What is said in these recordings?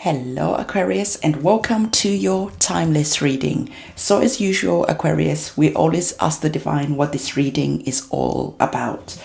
Hello Aquarius, and welcome to your timeless reading. So as usual Aquarius, we always ask the divine what this reading is all about.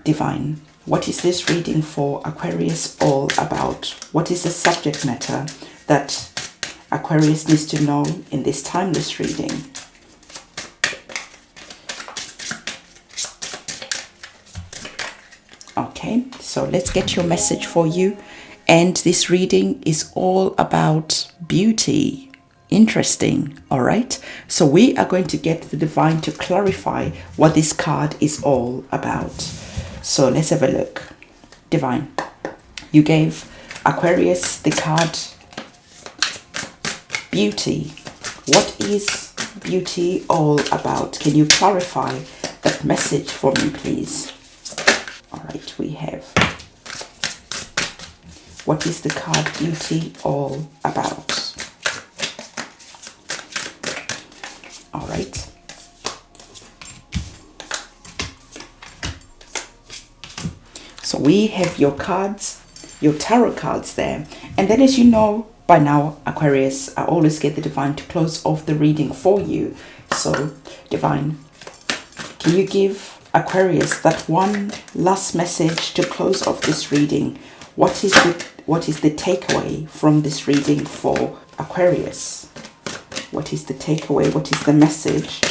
Divine, what is this reading for Aquarius all about? What is the subject matter that Aquarius needs to know in this timeless reading? Okay, so let's get your message for you. And this reading is all about beauty. Interesting, all right? So we are going to get the divine to clarify what this card is all about. So let's have a look. Divine, you gave Aquarius the card beauty. What is beauty all about? Can you clarify that message for me, please? All right, we have... What is the card beauty all about? All right. So we have your cards, your tarot cards there. And then as you know by now, Aquarius, I always get the divine to close off the reading for you. So divine, can you give Aquarius that one last message to close off this reading? What is the takeaway from this reading for Aquarius? What is the takeaway? What is the message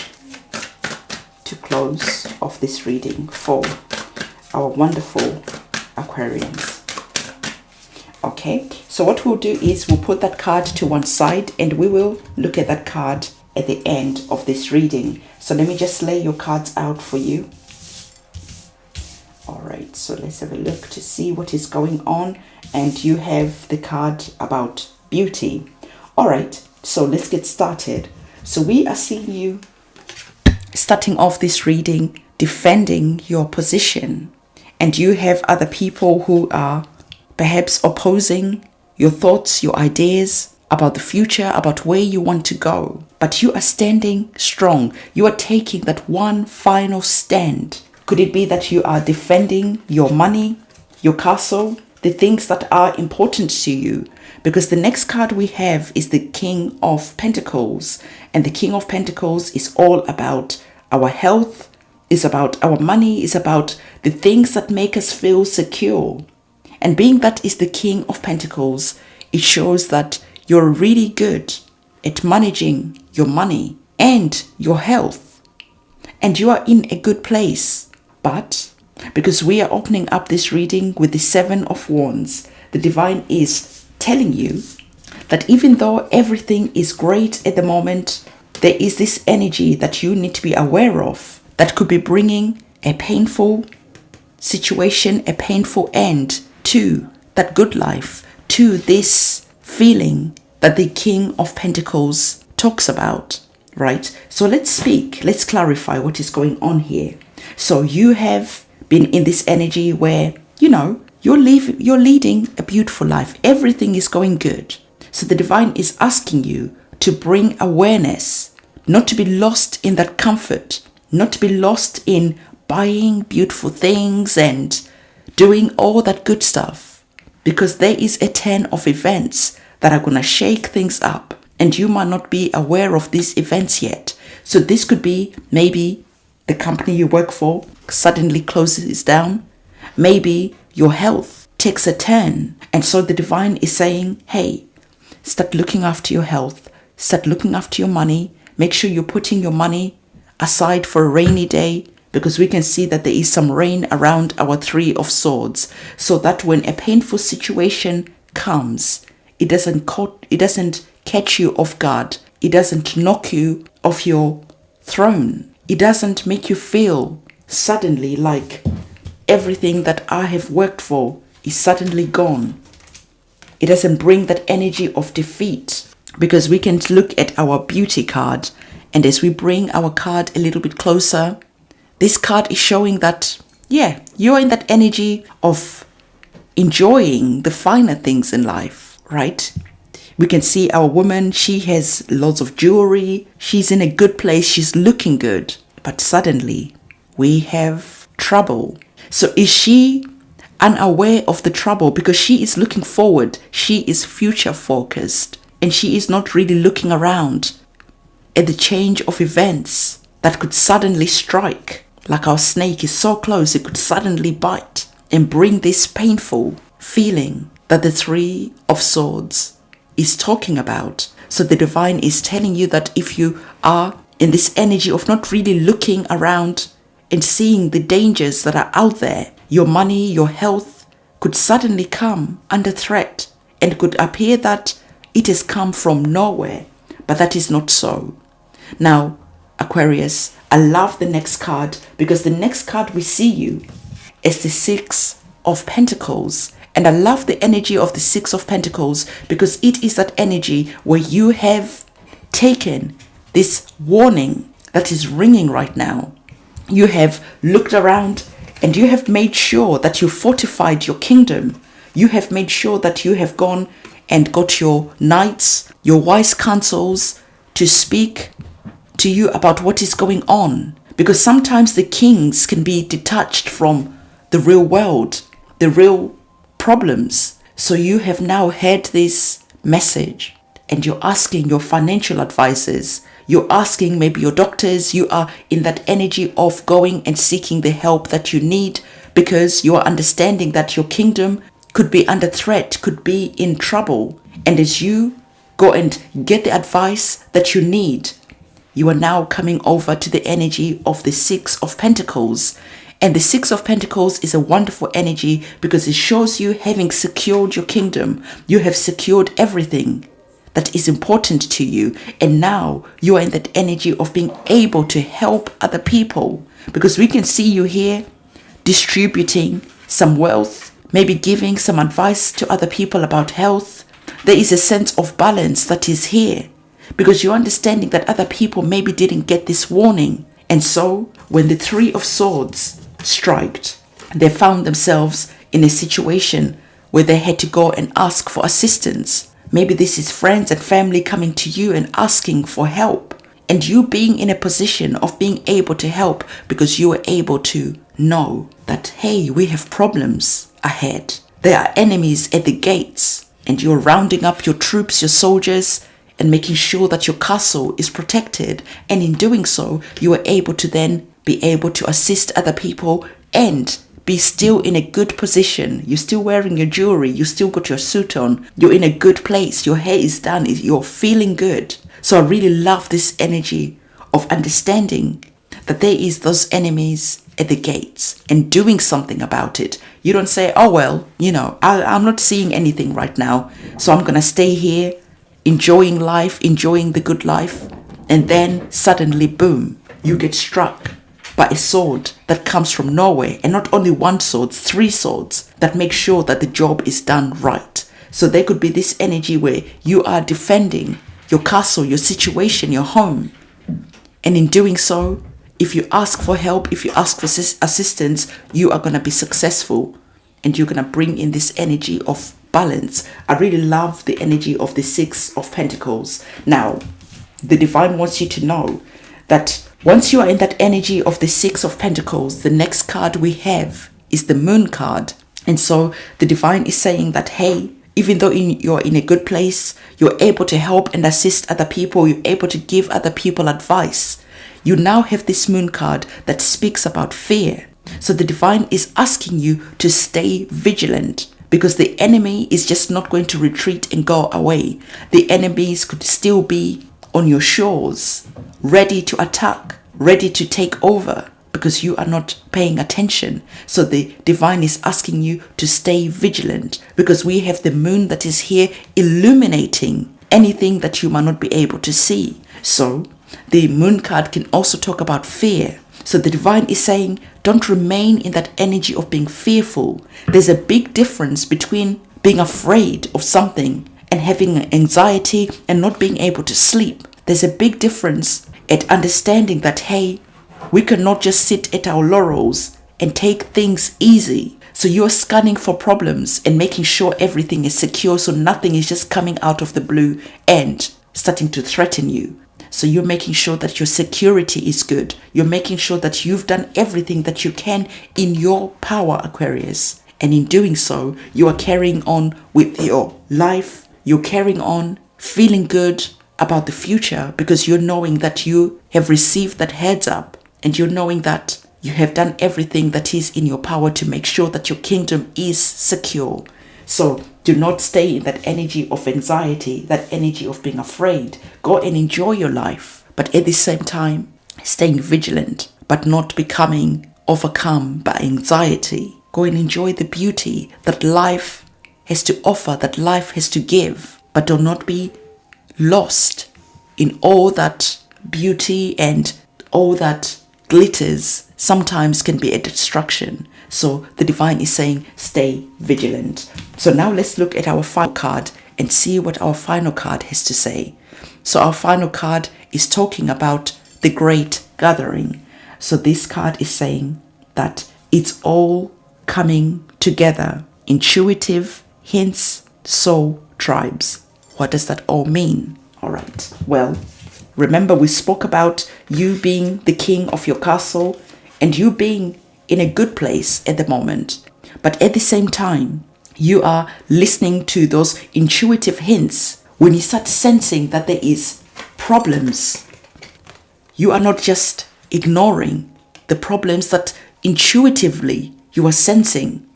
to close off this reading for our wonderful Aquarians? Okay, so what we'll do is we'll put that card to one side and we will look at that card at the end of this reading. So let me just lay your cards out for you. All right, so let's have a look to see what is going on. And you have the card about beauty. All right, so let's get started. So we are seeing you starting off this reading, defending your position. And you have other people who are perhaps opposing your thoughts, your ideas about the future, about where you want to go. But you are standing strong. You are taking that one final stand. Could it be that you are defending your money, your castle, the things that are important to you? Because the next card we have is the King of Pentacles. And the King of Pentacles is all about our health, is about our money, is about the things that make us feel secure. And being that is the King of Pentacles, it shows that you're really good at managing your money and your health. And you are in a good place. But because we are opening up this reading with the Seven of Wands, the divine is telling you that even though everything is great at the moment, there is this energy that you need to be aware of that could be bringing a painful situation, a painful end to that good life, to this feeling that the King of Pentacles talks about, right? So let's speak, let's clarify what is going on here. So you have been in this energy where, you know, you're leading a beautiful life. Everything is going good. So the divine is asking you to bring awareness, not to be lost in that comfort, not to be lost in buying beautiful things and doing all that good stuff. Because there is a turn of events that are going to shake things up. And you might not be aware of these events yet. So this could be maybe the company you work for suddenly closes down. Maybe your health takes a turn. And so the divine is saying, hey, start looking after your health. Start looking after your money. Make sure you're putting your money aside for a rainy day, because we can see that there is some rain around our Three of Swords. So that when a painful situation comes, it doesn't catch you off guard. It doesn't knock you off your throne. It doesn't make you feel suddenly like everything that I have worked for is suddenly gone. It doesn't bring that energy of defeat, because we can look at our beauty card. And as we bring our card a little bit closer, this card is showing that, yeah, you're in that energy of enjoying the finer things in life, right? We can see our woman, she has lots of jewelry. She's in a good place. She's looking good. But suddenly we have trouble. So is she unaware of the trouble because she is looking forward. She is future focused and she is not really looking around at the change of events that could suddenly strike. Like our snake is so close, it could suddenly bite and bring this painful feeling that the Three of Swords is talking about. So the divine is telling you that if you are in this energy of not really looking around and seeing the dangers that are out there, your money, your health could suddenly come under threat and could appear that it has come from nowhere, but that is not so. Now, Aquarius, I love the next card because the next card we see you is the Six of Pentacles. And I love the energy of the Six of Pentacles because it is that energy where you have taken this warning that is ringing right now. You have looked around and you have made sure that you fortified your kingdom. You have made sure that you have gone and got your knights, your wise counsels to speak to you about what is going on. Because sometimes the kings can be detached from the real world, the real problems. So you have now heard this message and you're asking your financial advisors, you're asking maybe your doctors, you are in that energy of going and seeking the help that you need because you are understanding that your kingdom could be under threat, could be in trouble. And as you go and get the advice that you need, you are now coming over to the energy of the Six of Pentacles. And the Six of Pentacles is a wonderful energy because it shows you having secured your kingdom. You have secured everything that is important to you. And now you are in that energy of being able to help other people because we can see you here distributing some wealth, maybe giving some advice to other people about health. There is a sense of balance that is here because you're understanding that other people maybe didn't get this warning. And so when the Three of Swords striked, they found themselves in a situation where they had to go and ask for assistance. Maybe this is friends and family coming to you and asking for help. And you being in a position of being able to help because you were able to know that, hey, we have problems ahead. There are enemies at the gates. And you're rounding up your troops, your soldiers, and making sure that your castle is protected. And in doing so, you are able to then be able to assist other people and be still in a good position. You're still wearing your jewelry. You still got your suit on. You're in a good place. Your hair is done. You're feeling good. So I really love this energy of understanding that there is those enemies at the gates and doing something about it. You don't say, oh, well, I'm not seeing anything right now, so I'm going to stay here, enjoying life, enjoying the good life. And then suddenly, boom, you get struck by a sword that comes from nowhere. And not only one sword, 3 swords that make sure that the job is done right. So there could be this energy where you are defending your castle, your situation, your home. And in doing so, if you ask for help, if you ask for assistance, you are going to be successful. And you're going to bring in this energy of balance. I really love the energy of the Six of Pentacles. Now, the divine wants you to know that once you are in that energy of the Six of Pentacles, the next card we have is the Moon card. And so the divine is saying that, hey, even though you're in a good place, you're able to help and assist other people, you're able to give other people advice. You now have this Moon card that speaks about fear. So the divine is asking you to stay vigilant because the enemy is just not going to retreat and go away. The enemies could still be on your shores, ready to attack, ready to take over because you are not paying attention. So the divine is asking you to stay vigilant because we have the moon that is here illuminating anything that you might not be able to see. So the moon card can also talk about fear. So the divine is saying, don't remain in that energy of being fearful. There's a big difference between being afraid of something and having anxiety and not being able to sleep. There's a big difference at understanding that, hey, we cannot just sit at our laurels and take things easy. So you're scanning for problems and making sure everything is secure so nothing is just coming out of the blue and starting to threaten you. So you're making sure that your security is good. You're making sure that you've done everything that you can in your power, Aquarius. And in doing so, you are carrying on with your life. You're carrying on feeling good about the future because you're knowing that you have received that heads up, and you're knowing that you have done everything that is in your power to make sure that your kingdom is secure. So do not stay in that energy of anxiety, that energy of being afraid. Go and enjoy your life, but at the same time, staying vigilant, but not becoming overcome by anxiety. Go and enjoy the beauty that life has to offer, that life has to give, but do not be lost in all that beauty, and all that glitters sometimes can be a distraction. So the divine is saying, stay vigilant. So now let's look at our final card and see what our final card has to say. So our final card is talking about the great gathering. So this card is saying that it's all coming together. Intuitive hints, soul tribes. What does that all mean? All right. Well, remember we spoke about you being the king of your castle and you being in a good place at the moment. But at the same time, you are listening to those intuitive hints. When you start sensing that there is problems, you are not just ignoring the problems that intuitively you are sensing.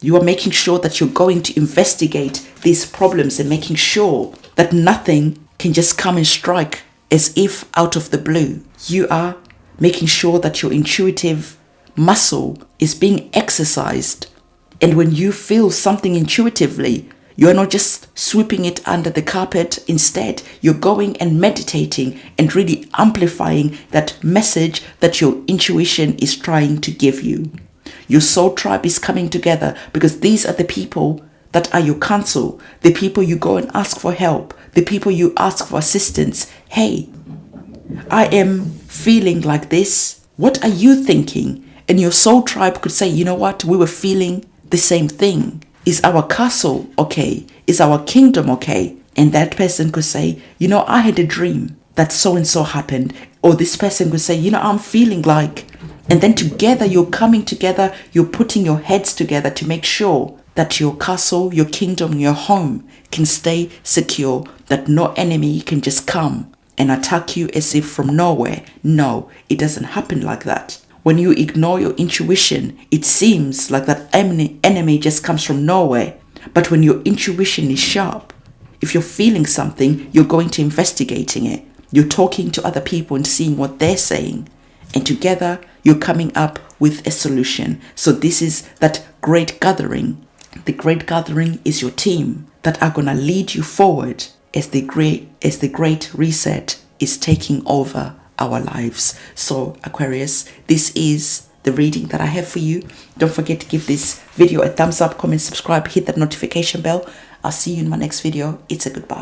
You are making sure that you're going to investigate these problems and making sure that nothing can just come and strike as if out of the blue. You are making sure that your intuitive muscle is being exercised. And when you feel something intuitively, you're not just sweeping it under the carpet. Instead, you're going and meditating and really amplifying that message that your intuition is trying to give you. Your soul tribe is coming together because these are the people that are your counsel, the people you go and ask for help, the people you ask for assistance. Hey, I am feeling like this. What are you thinking? And your soul tribe could say, you know what? We were feeling the same thing. Is our castle okay? Is our kingdom okay? And that person could say, you know, I had a dream that so and so happened. Or this person could say, you know, I'm feeling like. And then together, you're coming together, you're putting your heads together to make sure that your castle, your kingdom, your home can stay secure, that no enemy can just come and attack you as if from nowhere. No, it doesn't happen like that. When you ignore your intuition, it seems like that enemy just comes from nowhere. But when your intuition is sharp, if you're feeling something, you're going to investigating it. You're talking to other people and seeing what they're saying. And together, you're coming up with a solution. So this is that great gathering. The great gathering is your team that are going to lead you forward as the great reset is taking over our lives. So Aquarius, this is the reading that I have for you. Don't forget to give this video a thumbs up, comment, subscribe, hit that notification bell. I'll see you in my next video. It's a goodbye.